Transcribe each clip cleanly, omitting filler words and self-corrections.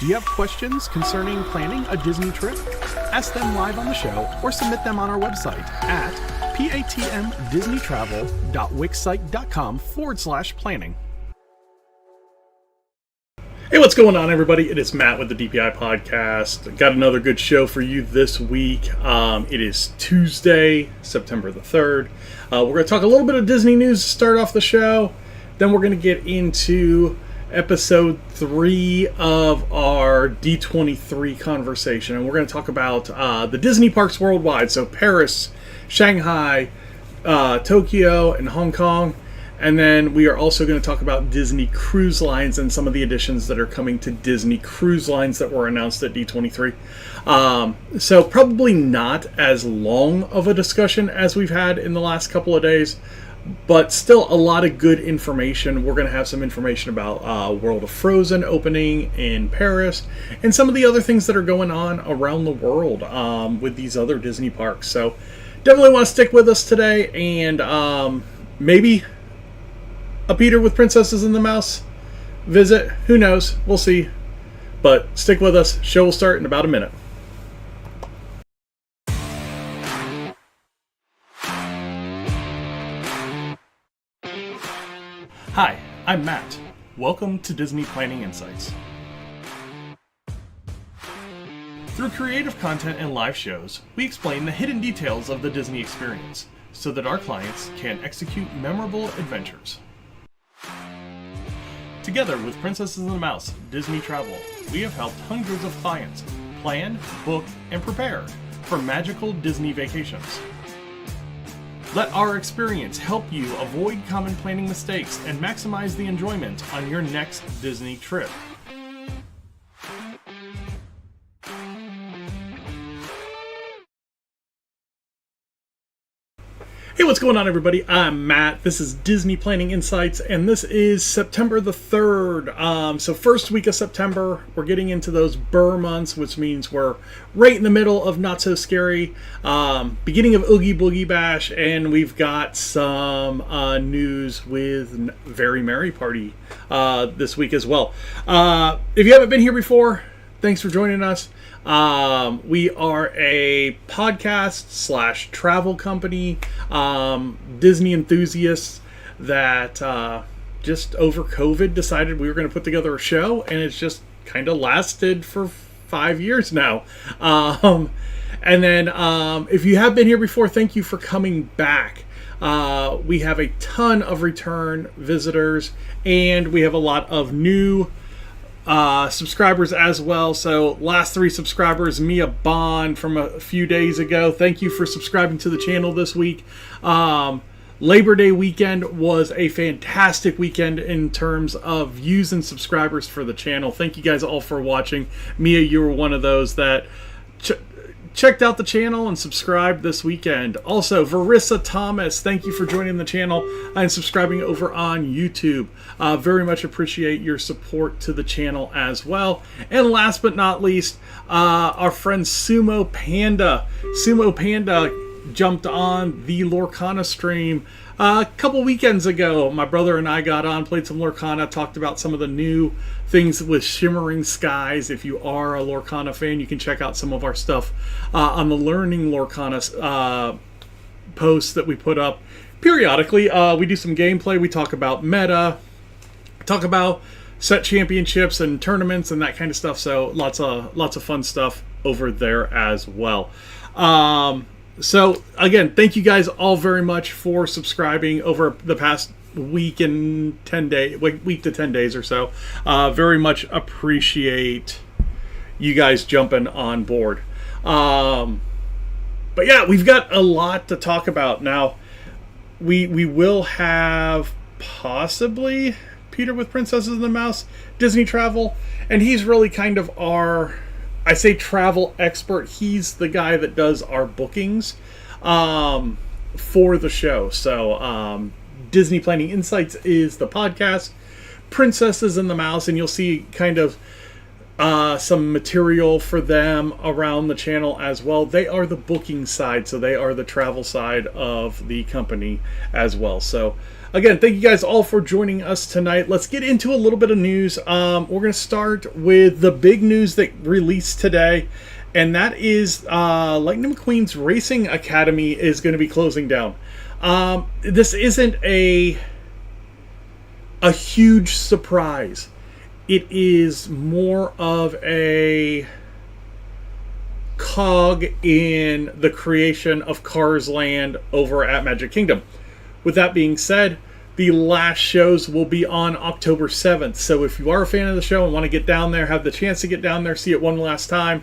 Do you have questions concerning planning a Disney trip? Ask them live on the show or submit them on our website at patmdisneytravel.wixsite.com/planning. Hey, what's going on, everybody? It is Matt with the DPI podcast. Got another good show for you this week. It is Tuesday, September the 3rd. We're going to talk a little bit of Disney news to start off the show. Then we're going to get into episode 3 of our D23 conversation. And we're going to talk about the Disney parks worldwide. So Paris, Shanghai, Tokyo, and Hong Kong. And then we are also going to talk about Disney Cruise Lines and some of the additions that are coming to Disney Cruise Lines that were announced at D23. So probably not as long of a discussion as we've had in the last couple of days, but still a lot of good information. We're going to have some information about World of Frozen opening in Paris and some of the other things that are going on around the world with these other Disney parks. So definitely want to stick with us today, and maybe a Peter with Princesses and the Mouse visit. Who knows? We'll see. But stick with us. Show will start in about a minute. Hi, I'm Matt. Welcome to Disney Planning Insights. Through creative content and live shows, we explain the hidden details of the Disney experience so that our clients can execute memorable adventures. Together with Princesses and the Mouse Disney Travel, we have helped hundreds of clients plan, book, and prepare for magical Disney vacations. Let our experience help you avoid common planning mistakes and maximize the enjoyment on your next Disney trip. Hey, what's going on, everybody? I'm Matt. This is Disney Planning Insights, and this is September the 3rd. So first week of September, we're getting into those Burr months, which means we're right in the middle of Not So Scary, beginning of Oogie Boogie Bash, and we've got some news with Very Merry Party this week as well. If you haven't been here before, thanks for joining us. We are a podcast / travel company, Disney enthusiasts that just over COVID decided we were going to put together a show, and it's just kind of lasted for 5 years now. And then if you have been here before, thank you for coming back. We have a ton of return visitors, and we have a lot of new subscribers as well. So last 3 subscribers, Mia Bond from a few days ago, thank you for subscribing to the channel this week. Labor Day weekend was a fantastic weekend in terms of views and subscribers for the channel. Thank you guys all for watching. Mia, you were one of those that checked out the channel and subscribed this weekend. Also, Varissa Thomas, thank you for joining the channel and subscribing over on YouTube. Very much appreciate your support to the channel as well. And last but not least, our friend Sumo Panda. Sumo Panda jumped on the Lorcana stream a couple weekends ago. My brother and I got on, played some Lorcana, talked about some of the new things with Shimmering Skies. If you are a Lorcana fan, you can check out some of our stuff on the Learning Lorcana posts that we put up periodically. We do some gameplay. We talk about meta, talk about set championships and tournaments and that kind of stuff. So lots of fun stuff over there as well. So again, thank you guys all very much for subscribing over the past week and 10 days, week to 10 days or so. Very much appreciate you guys jumping on board. But yeah, we've got a lot to talk about now. We will have possibly Peter with Princesses and the Mouse Disney Travel, and he's really kind of our, I say, travel expert. He's the guy that does our bookings for the show. So Disney Planning Insights is the podcast, Princesses and the Mouse, and you'll see kind of some material for them around the channel as well. They are the booking side, so they are the travel side of the company as well. So again, thank you guys all for joining us tonight. Let's get into a little bit of news. We're going to start with the big news that released today, and that is Lightning McQueen's Racing Academy is going to be closing down. This isn't a huge surprise. It is more of a cog in the creation of Cars Land over at Magic Kingdom. With that being said, the last shows will be on October 7th. So if you are a fan of the show and want to get down there, have the chance to get down there, see it one last time,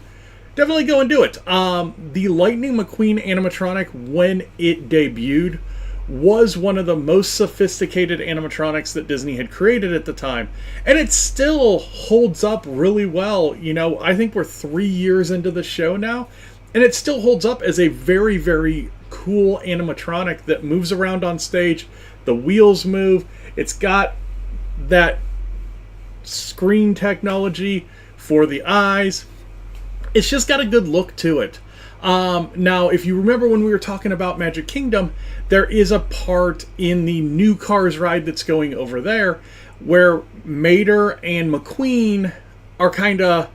definitely go and do it. The Lightning McQueen animatronic, when it debuted, was one of the most sophisticated animatronics that Disney had created at the time. And it still holds up really well. You know, I think we're 3 years into the show now, and it still holds up as a very, very cool animatronic that moves around on stage. The wheels move. It's got that screen technology for the eyes. It's just got a good look to it. Now, if you remember when we were talking about Magic Kingdom, there is a part in the new Cars ride that's going over there where Mater and McQueen are kind of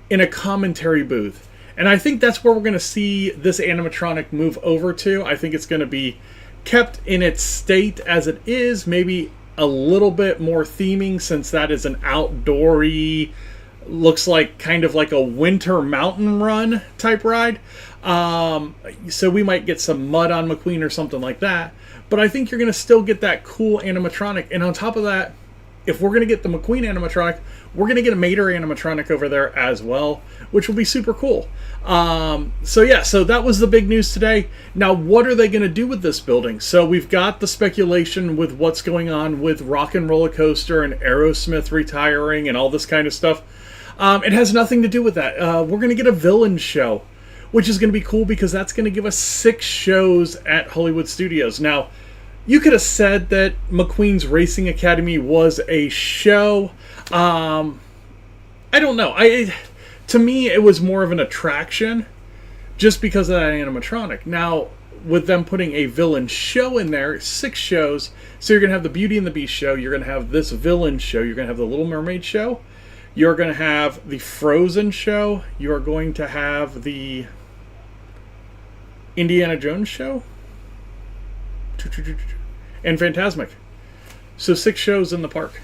in a commentary booth. And I think that's where we're going to see this animatronic move over to. I think it's going to be kept in its state as it is, maybe a little bit more theming, since that is an outdoory, looks like kind of like a winter mountain run type ride. So we might get some mud on McQueen or something like that. But I think you're going to still get that cool animatronic. And on top of that, if we're going to get the McQueen animatronic, we're going to get a Mater animatronic over there as well, which will be super cool. So that was the big news today. Now, what are they going to do with this building? So we've got the speculation with what's going on with Rock and Roller Coaster and Aerosmith retiring and all this kind of stuff. It has nothing to do with that. We're going to get a villain show, which is going to be cool because that's going to give us 6 shows at Hollywood Studios. Now, you could have said that McQueen's Racing Academy was a show. I don't know. To me, it was more of an attraction just because of that animatronic. Now, with them putting a villain show in there, 6 shows. So you're going to have the Beauty and the Beast show. You're going to have this villain show. You're going to have the Little Mermaid show. You're going to have the Frozen show. You're going to have the Indiana Jones show. And Fantasmic. So 6 shows in the park.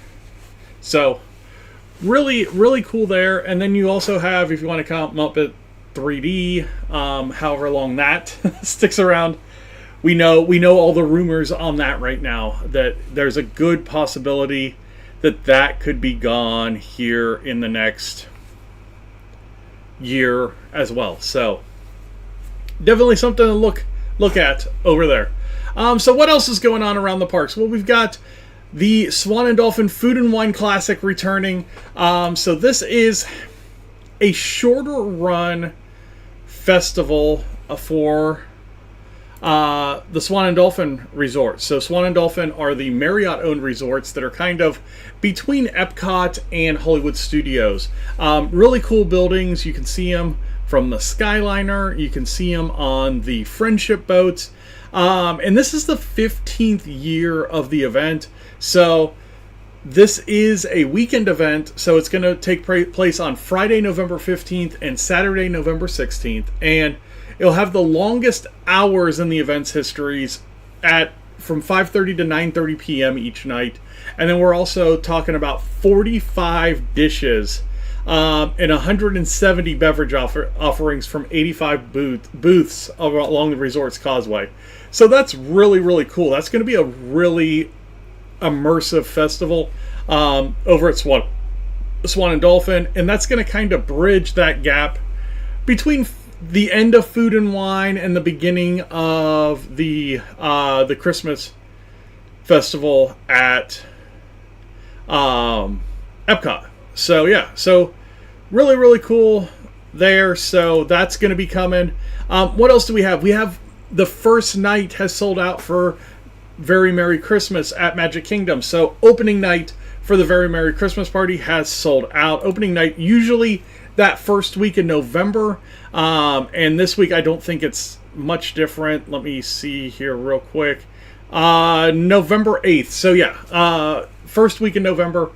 So really, really cool there. And then you also have, if you want to count Muppet 3D, however long that sticks around, we know all the rumors on that right now, that there's a good possibility that could be gone here in the next year as well. So definitely something to look at over there. So what else is going on around the parks? Well, we've got the Swan and Dolphin Food and Wine Classic returning. So this is a shorter run festival for the Swan and Dolphin resorts. So Swan and Dolphin are the Marriott-owned resorts that are kind of between Epcot and Hollywood Studios. Really cool buildings. You can see them from the Skyliner. You can see them on the Friendship boats. And this is the 15th year of the event. So this is a weekend event. So it's going to take place on Friday, November 15th and Saturday, November 16th. And it'll have the longest hours in the event's histories from 5:30 to 9:30 p.m. each night. And then we're also talking about 45 dishes and 170 beverage offerings from 85 booths along the resort's causeway. So that's really, really cool. That's going to be a really immersive festival over at Swan and Dolphin. And that's going to kind of bridge that gap between the end of Food and Wine and the beginning of the Christmas festival at Epcot. So really, really cool there. So that's going to be coming. What else do we have? We have the first night has sold out for Very Merry Christmas at Magic Kingdom. So opening night for the Very Merry Christmas Party has sold out. Opening night usually that first week in November. And this week I don't think it's much different. Let me see here real quick. November 8th. So yeah, first week in November.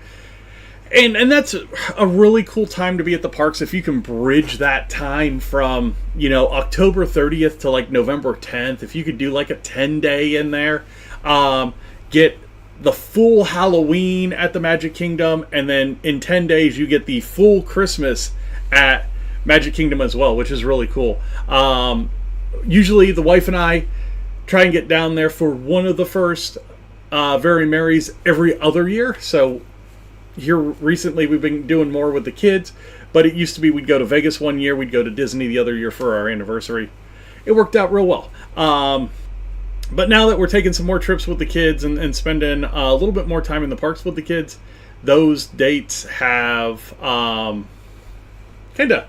And that's a really cool time to be at the parks if you can bridge that time from, October 30th to like November 10th. If you could do like a 10-day in there, get the full Halloween at the Magic Kingdom, and then in 10 days you get the full Christmas at Magic Kingdom as well, which is really cool. Usually the wife and I try and get down there for one of the first Very Merries every other year. So here recently we've been doing more with the kids, but it used to be we'd go to Vegas one year, we'd go to Disney the other year for our anniversary. It worked out real well. But now that we're taking some more trips with the kids and spending a little bit more time in the parks with the kids, those dates have kind of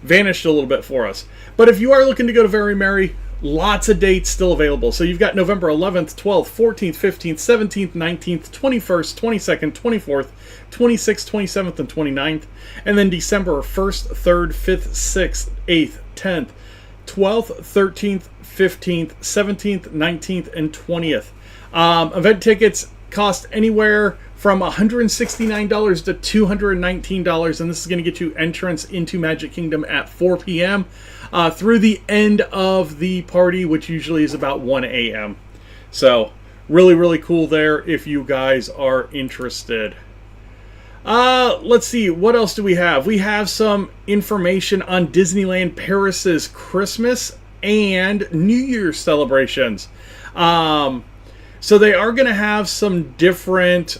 vanished a little bit for us. But if you are looking to go to Very Merry, lots of dates still available. So you've got November 11th, 12th, 14th, 15th, 17th, 19th, 21st, 22nd, 24th, 26th, 27th, and 29th. And then December 1st, 3rd, 5th, 6th, 8th, 10th, 12th, 13th, 15th, 17th, 19th, and 20th. Event tickets cost anywhere from $169 to $219, and this is going to get you entrance into Magic Kingdom at 4 p.m. Through the end of the party, which usually is about 1 a.m. So, really, really cool there if you guys are interested. Let's see, what else do we have? We have some information on Disneyland Paris's Christmas and New Year's celebrations. So they are going to have some different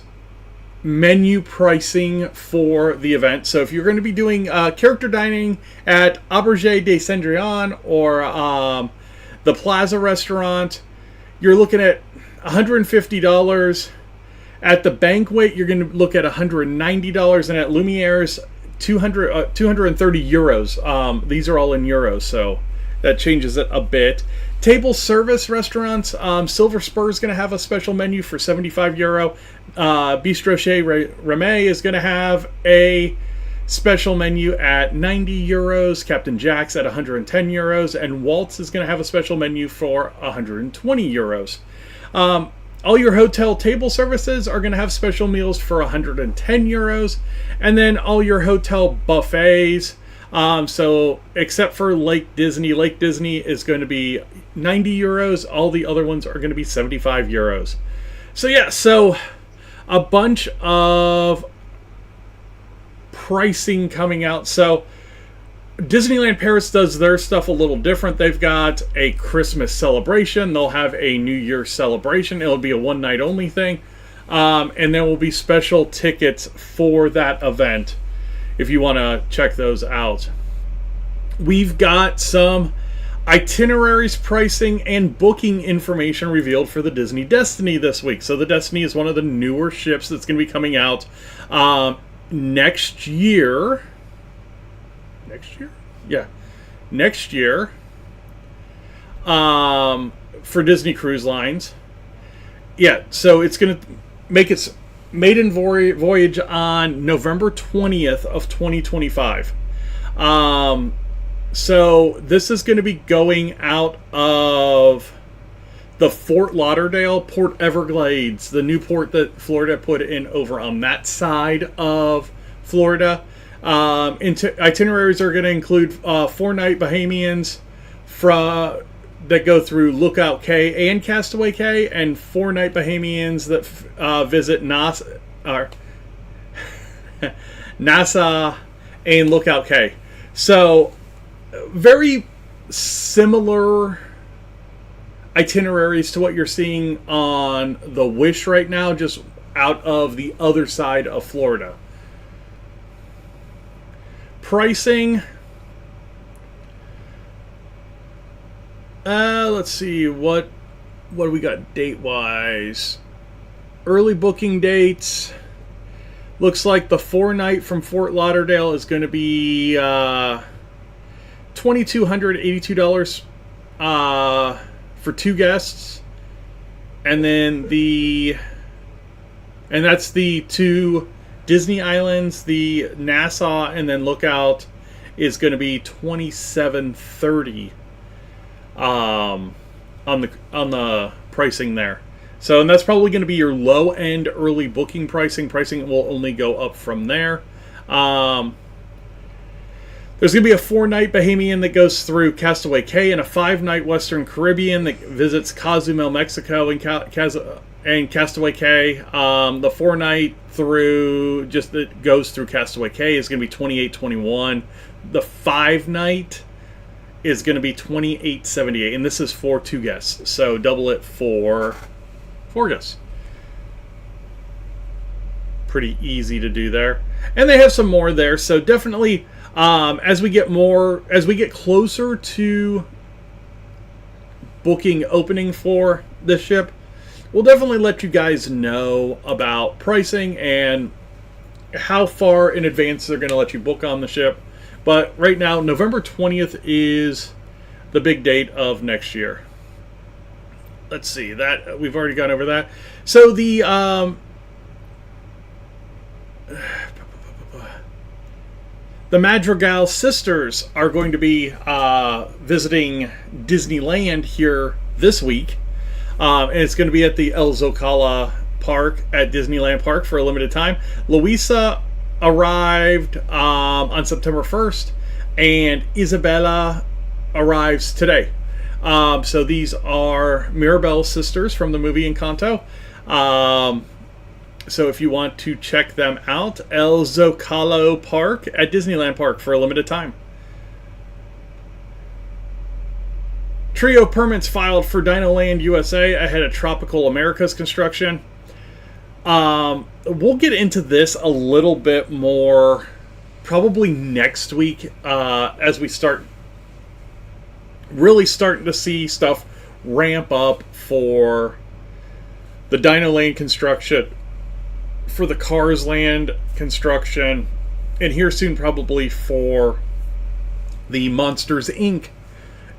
menu pricing for the event. So if you're going to be doing character dining at Auberge de Cendrillon or the Plaza restaurant, you're looking at $150. At the banquet, you're going to look at $190, and at Lumiere's 230 euros. These are all in euros, so that changes it a bit. Table service restaurants, Silver Spur is going to have a special menu for 75 euro. Bistro Chez Remy is going to have a special menu at 90 euros. Captain Jack's at 110 euros. And Waltz is going to have a special menu for 120 euros. All your hotel table services are going to have special meals for 110 euros. And then all your hotel buffets, so except for Lake Disney is going to be 90 euros. All the other ones are going to be 75 euros. So yeah, so a bunch of pricing coming out. So Disneyland Paris does their stuff a little different. They've got a Christmas celebration. They'll have a New Year's celebration. It'll be a one night only thing. And there will be special tickets for that event if you want to check those out. We've got some itineraries, pricing, and booking information revealed for the Disney Destiny this week. So the Destiny is one of the newer ships that's going to be coming out next year. Next year for Disney Cruise Lines. Yeah, so it's going to make its maiden voyage on November 20th of 2025. So this is going to be going out of the Fort Lauderdale, Port Everglades, the new port that Florida put in over on that side of Florida. Itineraries are going to include 4-night Bahamians that go through Lookout Cay and Castaway Cay, and 4-night Bahamians that visit Nassau and Lookout Cay. So, very similar itineraries to what you're seeing on the Wish right now, just out of the other side of Florida. Pricing. Let's see what do we got date wise. Early booking dates. Looks like the 4-night from Fort Lauderdale is going to be $2,282 for 2 guests, and then that's the 2 Disney Islands. The Nassau and then Lookout is going to be $2,730 on the pricing there. So, and that's probably going to be your low end early booking pricing. Pricing will only go up from there. There's going to be a 4-night Bahamian that goes through Castaway Cay and a 5-night Western Caribbean that visits Cozumel, Mexico, and Castaway Cay. The 4-night through just that goes through Castaway Cay is going to be $28.21. The 5-night is going to be $28.78, and this is for 2 guests, so double it for 4 guests. Pretty easy to do there, and they have some more there. So definitely, as we get closer to booking opening for this ship, we'll definitely let you guys know about pricing and how far in advance they're going to let you book on the ship. But right now, November 20th is the big date of next year. Let's see, that we've already gone over that. So the Madrigal sisters are going to be visiting Disneyland here this week. And it's going to be at the El Zocalo Park at Disneyland Park for a limited time. Luisa arrived on September 1st, and Isabella arrives today. So these are Mirabel's sisters from the movie Encanto. So if you want to check them out, El Zocalo Park at Disneyland Park for a limited time. Trio permits filed for Dinoland USA ahead of Tropical America's construction. We'll get into this a little bit more probably next week as we start really starting to see stuff ramp up for the Dinoland construction, for the Cars Land construction, and here soon probably for the Monsters Inc.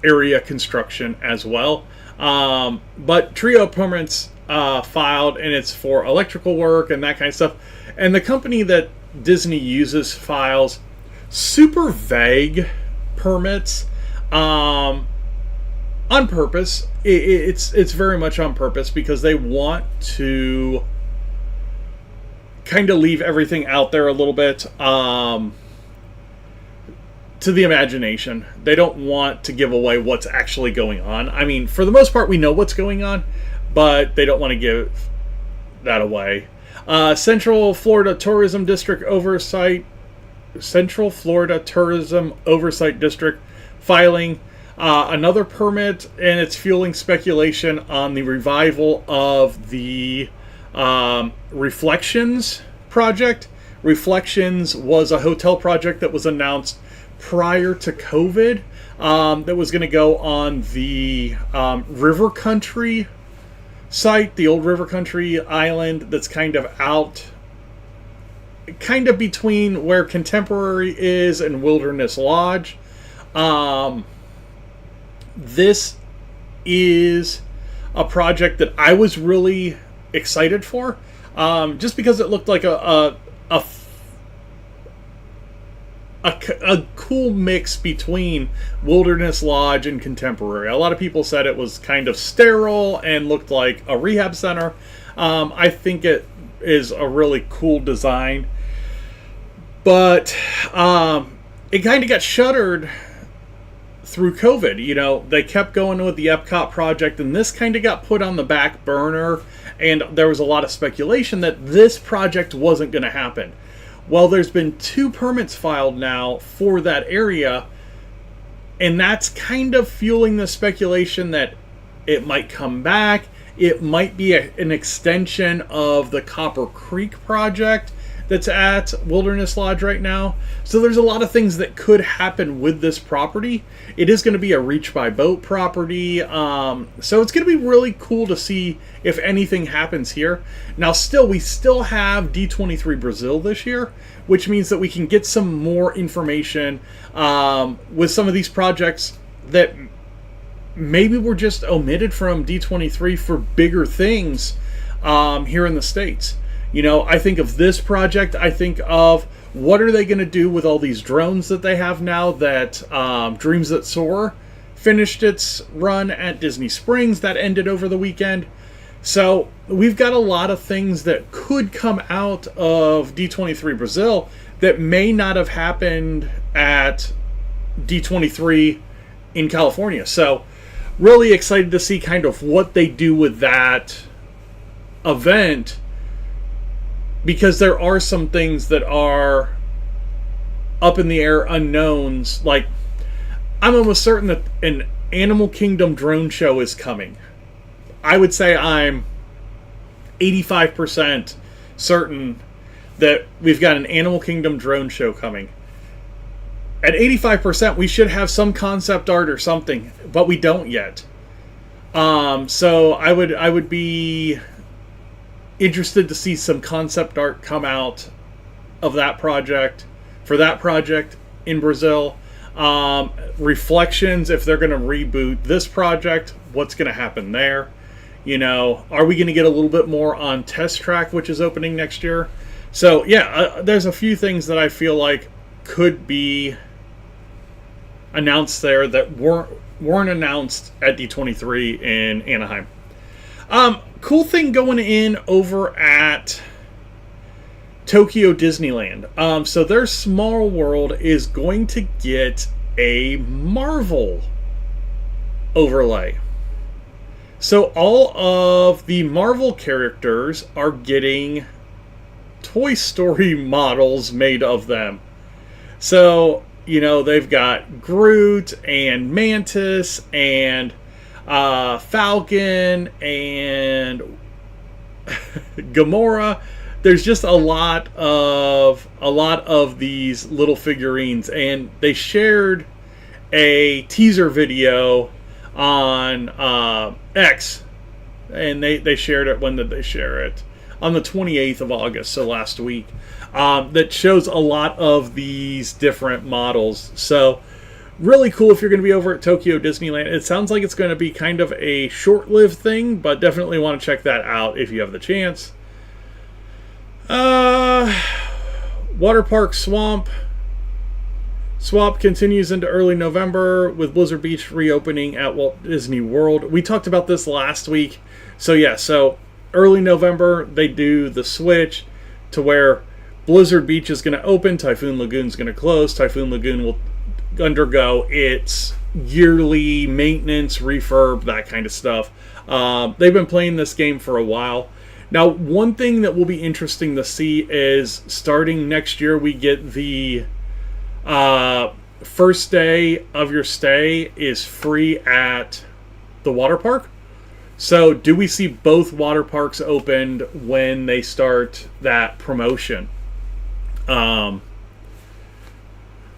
area construction as well. But Trio permits filed, and it's for electrical work and that kind of stuff. And the company that Disney uses files super vague permits on purpose. It's very much on purpose because they want to kind of leave everything out there a little bit to the imagination. They don't want to give away what's actually going on. I mean, for the most part, we know what's going on, but they don't want to give that away. Central Florida Tourism District District filing another permit, and it's fueling speculation on the revival of the Reflections project. Reflections was a hotel project that was announced prior to COVID that was going to go on the River Country site, the old River Country island that's kind of between where Contemporary is and Wilderness Lodge. This is a project that I was really excited for, just because it looked like a cool mix between Wilderness Lodge and Contemporary. A lot of people said it was kind of sterile and looked like a rehab center. I think it is a really cool design, but it kind of got shuttered through COVID. You know, they kept going with the Epcot project, and this kind of got put on the back burner, and there was a lot of speculation that this project wasn't going to happen. Well, there's been 2 permits filed now for that area, and that's kind of fueling the speculation that it might come back. It might be an extension of the Copper Creek project that's at Wilderness Lodge right now. So there's a lot of things that could happen with this property. It is going to be a Reach by Boat property. So it's going to be really cool to see if anything happens here. Now, we still have D23 Brazil this year, which means that we can get some more information with some of these projects that maybe were just omitted from D23 for bigger things here in the States. You know, I think of this project, I think of what are they going to do with all these drones that they have now that Dreams That Soar finished its run at Disney Springs. That ended over the weekend. So we've got a lot of things that could come out of D23 Brazil that may not have happened at D23 in California. So really excited to see kind of what they do with that event, because there are some things that are up in the air, unknowns. Like, I'm almost certain that an Animal Kingdom drone show is coming. I would say I'm 85% certain that we've got an Animal Kingdom drone show coming. At 85%, we should have some concept art or something, but we don't yet. So I would be interested to see some concept art come out of that project, for that project in Brazil. Reflections, if they're going to reboot this project, what's going to happen there? You know, are we going to get a little bit more on Test Track, which is opening next year? So yeah, there's a few things that I feel like could be announced there that weren't announced at D23 in Anaheim. Cool thing going in over at Tokyo Disneyland. So their Small World is going to get a Marvel overlay. So all of the Marvel characters are getting Toy Story models made of them. So, you know, they've got Groot and Mantis and Falcon and Gamora. There's just a lot of these little figurines, and they shared a teaser video on X, and they shared it. When did they share it? On the 28th of August, so last week. That shows a lot of these different models. So really cool if you're going to be over at Tokyo Disneyland. It sounds like it's going to be kind of a short-lived thing, but definitely want to check that out if you have the chance. Water Park Swamp continues into early November with Blizzard Beach reopening at Walt Disney World. We talked about this last week. So yeah, so early November they do the switch to where Blizzard Beach is going to open, Typhoon Lagoon is going to close. Typhoon Lagoon will undergo its yearly maintenance, refurb, that kind of stuff. They've been playing this game for a while. Now, one thing that will be interesting to see is starting next year, we get the first day of your stay is free at the water park. So do we see both water parks opened when they start that promotion?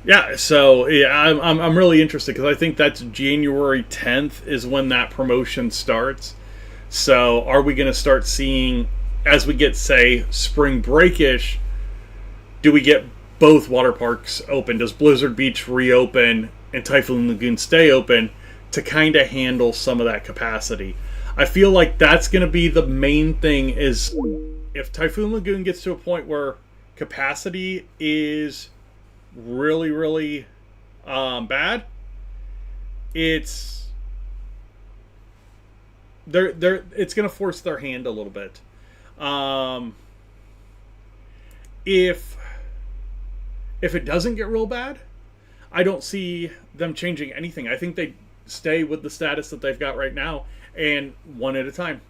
Yeah, so yeah, I'm really interested because I think that's January 10th is when that promotion starts. So are we going to start seeing, as we get, say, spring break-ish, do we get both water parks open? Does Blizzard Beach reopen and Typhoon Lagoon stay open to kind of handle some of that capacity? I feel like that's going to be the main thing, is if Typhoon Lagoon gets to a point where capacity is really, really bad, it's going to force their hand a little bit. If it doesn't get real bad, I don't see them changing anything. I think they stay with the status that they've got right now, and one at a time,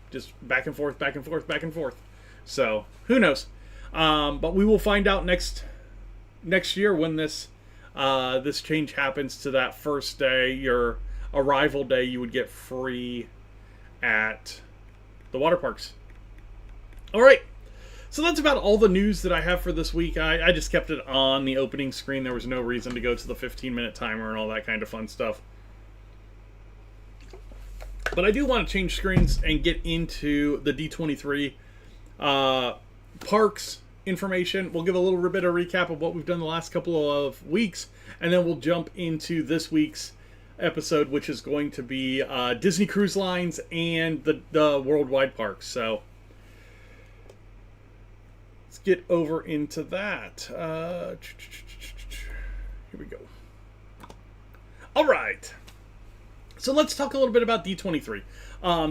just back and forth, back and forth, back and forth. So who knows? But we will find out next year when this change happens to that first day, your arrival day. You would get free at the water parks. All right. So that's about all the news that I have for this week. I just kept it on the opening screen. There was no reason to go to the 15-minute timer and all that kind of fun stuff. But I do want to change screens and get into the D23 parks information. We'll give a little bit of recap of what we've done the last couple of weeks, and then we'll jump into this week's episode, which is going to be Disney Cruise Lines and the worldwide parks. So let's get over into that. Here we go. All right. So let's talk a little bit about D23.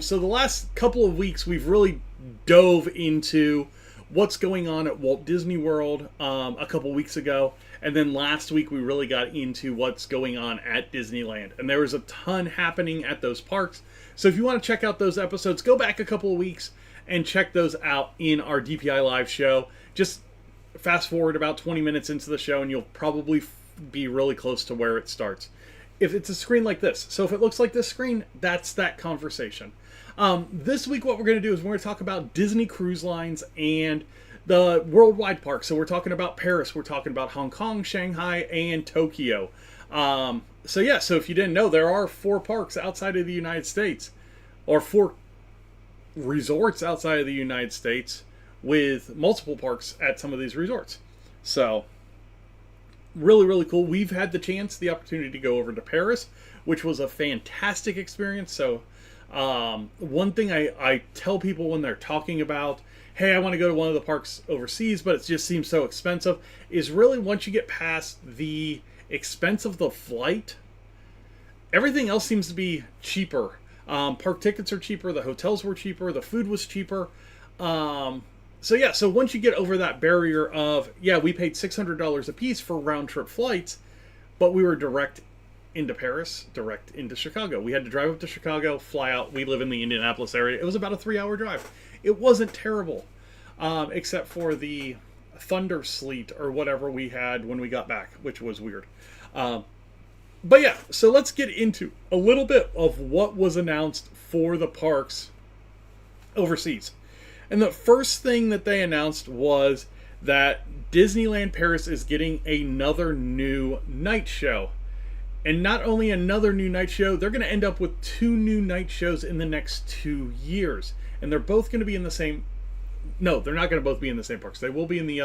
So the last couple of weeks, we've really dove into what's going on at Walt Disney World a couple weeks ago. And then last week, we really got into what's going on at Disneyland. And there was a ton happening at those parks. So if you want to check out those episodes, go back a couple of weeks and check those out in our DPI live show. Just fast forward about 20 minutes into the show, and you'll probably be really close to where it starts. If it's a screen like this. So if it looks like this screen, that's that conversation. This week what we're going to do is we're going to talk about Disney Cruise Lines and the worldwide parks. So we're talking about Paris, we're talking about Hong Kong, Shanghai, and Tokyo. So if you didn't know, there are 4 parks outside of the United States, or 4 resorts outside of the United States with multiple parks at some of these resorts. So really, really cool. We've had the opportunity to go over to Paris, which was a fantastic experience. So one thing I tell people when they're talking about, hey, I want to go to one of the parks overseas, but it just seems so expensive, is really once you get past the expense of the flight, everything else seems to be cheaper. Park tickets are cheaper, the hotels were cheaper, the food was cheaper. So once you get over that barrier of, we paid $600 a piece for round trip flights, but we were direct into Paris, direct into Chicago. We had to drive up to Chicago, fly out. We live in the Indianapolis area. It was about a 3-hour drive. It wasn't terrible, except for the thunder sleet or whatever we had when we got back, which was weird. So let's get into a little bit of what was announced for the parks overseas. And the first thing that they announced was that Disneyland Paris is getting another new night show. And not only another new night show, they're going to end up with 2 new night shows in the next 2 years. And they're both going to be in the same... No, they're not going to both be in the same parks. They will be in the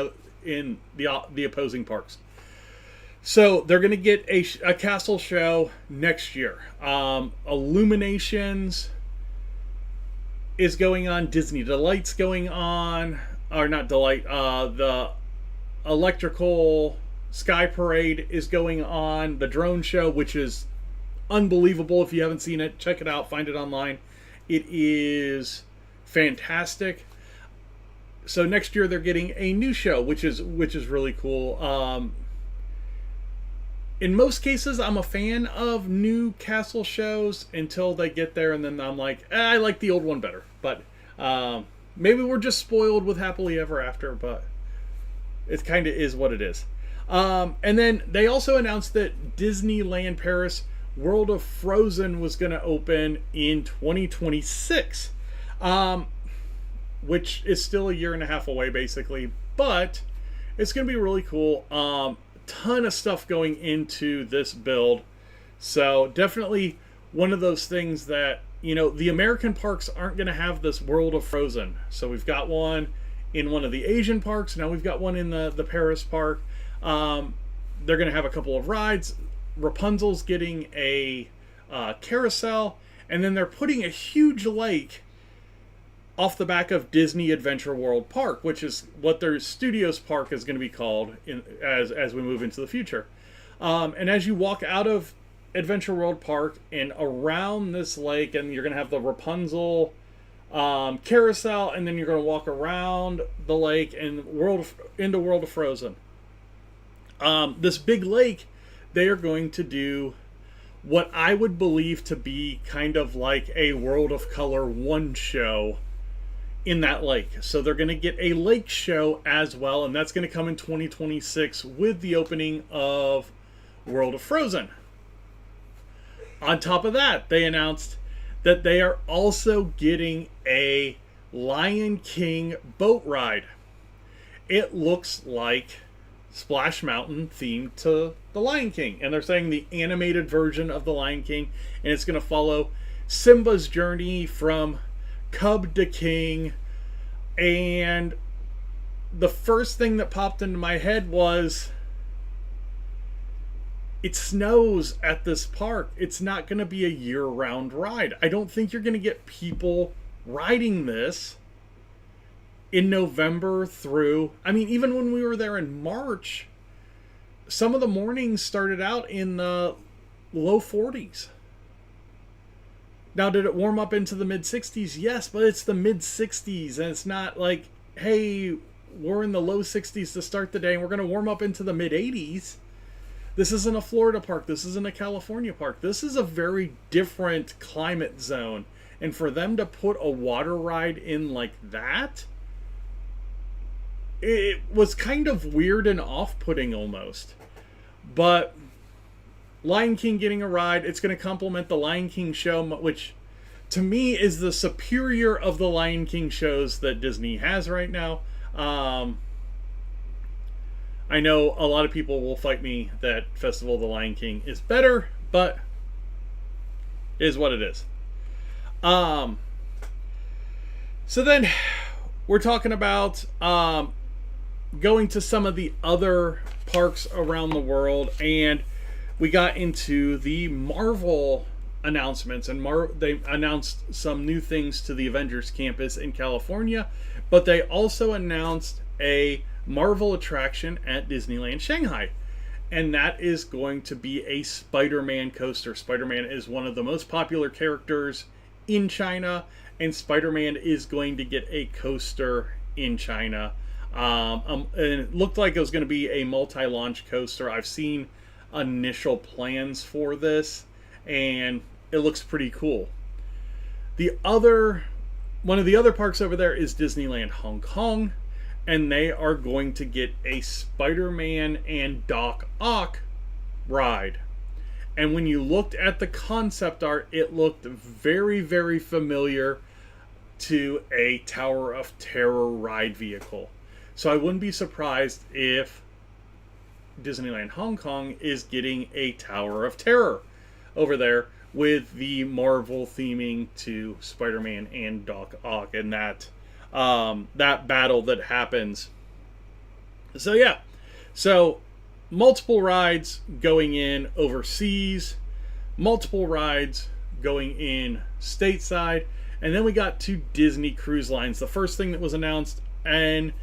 opposing parks. So they're going to get a castle show next year. Illuminations is going on. Disney Delight's going on. Or not Delight. The Electrical Sky Parade is going on. The drone show, which is unbelievable. If you haven't seen it, check it out. Find it online. It is fantastic. So next year they're getting a new show, which is really cool. In most cases, I'm a fan of new castle shows until they get there, and then I'm like, I like the old one better. But maybe we're just spoiled with Happily Ever After, but it kind of is what it is. And then they also announced that Disneyland Paris World of Frozen was going to open in 2026, which is still a year and a half away, basically. But it's going to be really cool. Ton of stuff going into this build. So definitely one of those things that, the American parks aren't going to have this World of Frozen. So we've got one in one of the Asian parks. Now we've got one in the Paris park. They're going to have a couple of rides. Rapunzel's getting a carousel. And then they're putting a huge lake off the back of Disney Adventure World Park, which is what their Studios Park is going to be called as we move into the future. And as you walk out of Adventure World Park and around this lake, and you're going to have the Rapunzel carousel, and then you're going to walk around the lake and into World of Frozen. This big lake, they are going to do what I would believe to be kind of like a World of Color 1 show in that lake. So they're going to get a lake show as well, and that's going to come in 2026 with the opening of World of Frozen. On top of that, they announced that they are also getting a Lion King boat ride. It looks like Splash Mountain themed to the Lion King, and they're saying the animated version of the Lion King, and it's going to follow Simba's journey from cub to king. And the first thing that popped into my head was, it snows at this park. It's not going to be a year-round ride. I don't think you're going to get people riding this in November through... even when we were there in March, some of the mornings started out in the low 40s. Now, did it warm up into the mid 60s? Yes, but it's the mid 60s, and it's not like, hey, we're in the low 60s to start the day, and we're going to warm up into the mid 80s. This isn't a Florida park. This isn't a California park. This is a very different climate zone. And for them to put a water ride in like that, it was kind of weird and off-putting almost. But Lion King getting a ride, it's going to complement the Lion King show, which to me is the superior of the Lion King shows that Disney has right now. I know a lot of people will fight me that Festival of the Lion King is better, but it is what it is. So then we're talking about going to some of the other parks around the world, and we got into the Marvel announcements, and they announced some new things to the Avengers campus in California, but they also announced a Marvel attraction at Disneyland Shanghai, and that is going to be a Spider-Man coaster. Spider-Man is one of the most popular characters in China, and Spider-Man is going to get a coaster in China. And it looked like it was going to be a multi-launch coaster. I've seen initial plans for this, and it looks pretty cool. One of the other parks over there is Disneyland Hong Kong, and they are going to get a Spider-Man and Doc Ock ride. And when you looked at the concept art, it looked very, very familiar to a Tower of Terror ride vehicle. So I wouldn't be surprised if Disneyland Hong Kong is getting a Tower of Terror over there with the Marvel theming to Spider-Man and Doc Ock, and that battle that happens. So yeah, so multiple rides going in overseas, multiple rides going in stateside, and then we got to Disney Cruise Lines. The first thing that was announced and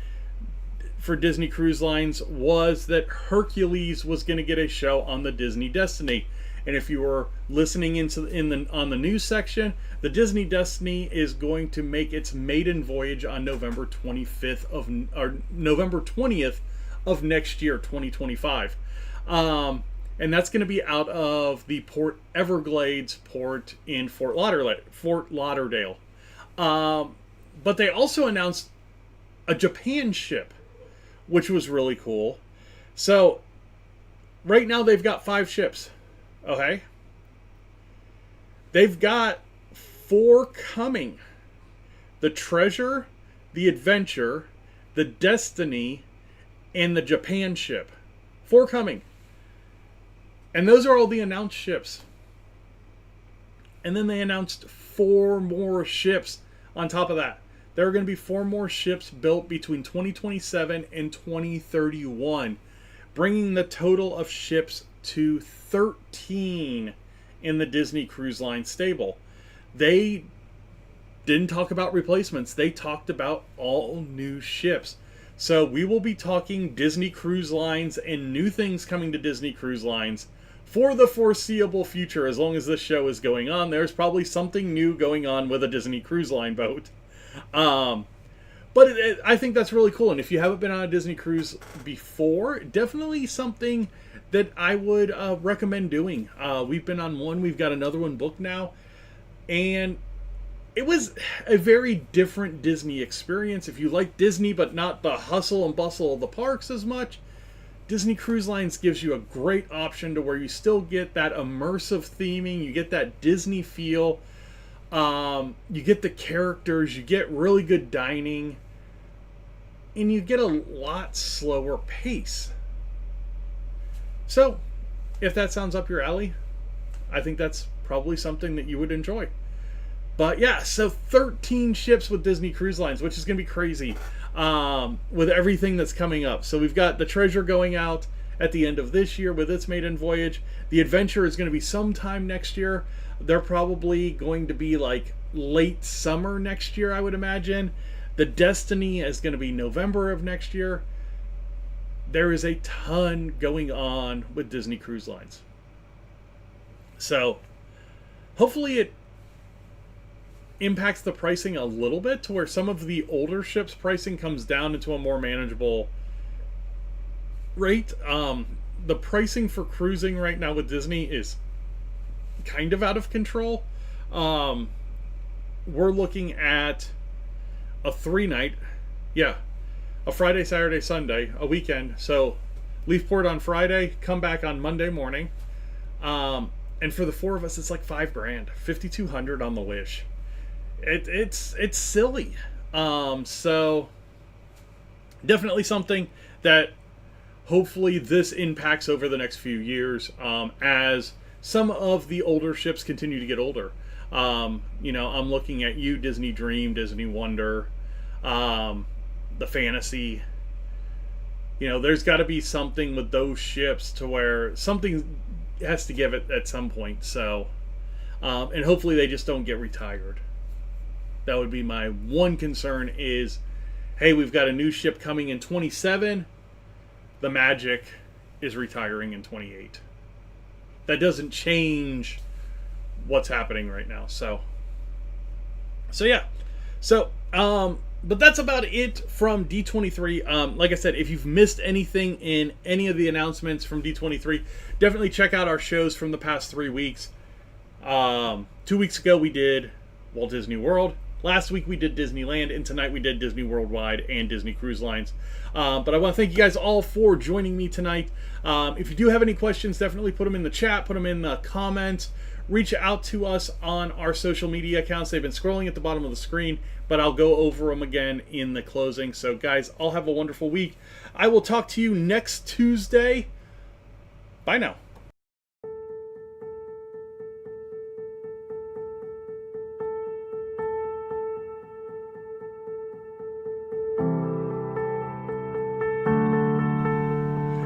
for Disney Cruise Lines was that Hercules was going to get a show on the Disney Destiny. And if you were listening on the news section, the Disney Destiny is going to make its maiden voyage on November 20th of next year, 2025. And that's going to be out of the Port Everglades port in Fort Lauderdale. But they also announced a Japan ship, which was really cool. So right now they've got 5 ships. Okay? They've got 4 coming. The Treasure, the Adventure, the Destiny, and the Japan ship. 4 coming. And those are all the announced ships. And then they announced 4 more ships on top of that. There are going to be 4 more ships built between 2027 and 2031, bringing the total of ships to 13 in the Disney Cruise Line stable. They didn't talk about replacements. They talked about all new ships. So we will be talking Disney Cruise Lines and new things coming to Disney Cruise Lines for the foreseeable future. As long as this show is going on, there's probably something new going on with a Disney Cruise Line boat. But I think that's really cool. And if you haven't been on a Disney cruise before, definitely something that I would recommend doing. We've been on one. We've got another one booked now. And it was a very different Disney experience. If you like Disney but not the hustle and bustle of the parks as much, Disney Cruise Lines gives you a great option to where you still get that immersive theming. You get that Disney feel. You get the characters. You get really good dining. And you get a lot slower pace. So, if that sounds up your alley, I think that's probably something that you would enjoy. But yeah, so 13 ships with Disney Cruise Lines, which is going to be crazy with everything that's coming up. So we've got the Treasure going out at the end of this year with its maiden voyage. The Adventure is going to be sometime next year. They're probably going to be like late summer next year, I would imagine. The Destiny is going to be November of next year. There is a ton going on with Disney Cruise Lines. So hopefully it impacts the pricing a little bit to where some of the older ships pricing comes down into a more manageable rate. The pricing for cruising right now with Disney is kind of out of control. We're looking at a 3-night, a Friday, Saturday, Sunday, a weekend. So leave port on Friday, come back on Monday morning. And for the 4 of us, it's like $5,000, $5,200 on the Wish. It's silly. So definitely something that hopefully this impacts over the next few years, as some of the older ships continue to get older. I'm looking at you, Disney Dream, Disney Wonder, the Fantasy. There's got to be something with those ships to where something has to give it at some point. So, and hopefully they just don't get retired. That would be my one concern is, hey, we've got a new ship coming in 27. The Magic is retiring in 28. That doesn't change what's happening right now. So yeah. But that's about it from D23. Like I said, if you've missed anything in any of the announcements from D23, definitely check out our shows from the past 3 weeks. 2 weeks ago we did Walt Disney World. Last week we did Disneyland, and tonight we did Disney Worldwide and Disney Cruise Lines. But I want to thank you guys all for joining me tonight. If you do have any questions, definitely put them in the chat, put them in the comments. Reach out to us on our social media accounts. They've been scrolling at the bottom of the screen, but I'll go over them again in the closing. So guys, all have a wonderful week. I will talk to you next Tuesday. Bye now.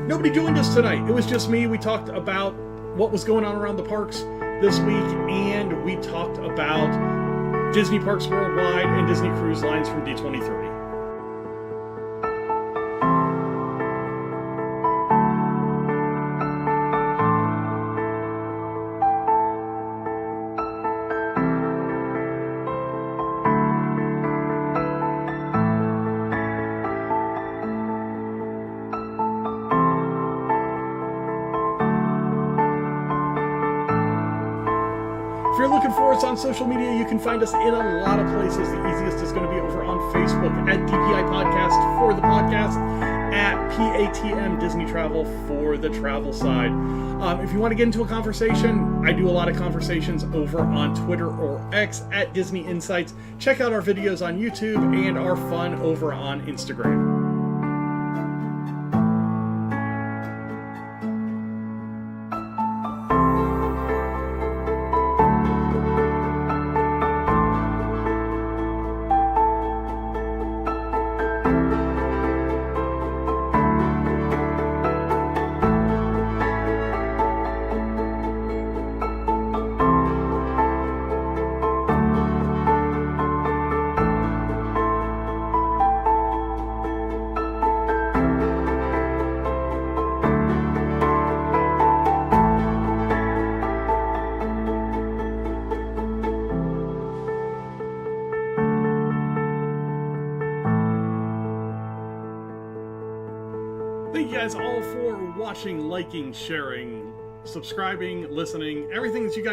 Nobody joined us tonight. It was just me. We talked about what was going on around the parks this week, and we talked about Disney Parks Worldwide and Disney Cruise Lines from D23. If you're looking for us on social media, you can find us in a lot of places. The easiest is going to be over on Facebook at DPI Podcast for the podcast, at PATM Disney Travel for the travel side. If you want to get into a conversation, I do a lot of conversations over on Twitter or X at Disney Insights. Check out our videos on YouTube and our fun over on Instagram. Thank you guys all for watching, liking, sharing, subscribing, listening, everything that you guys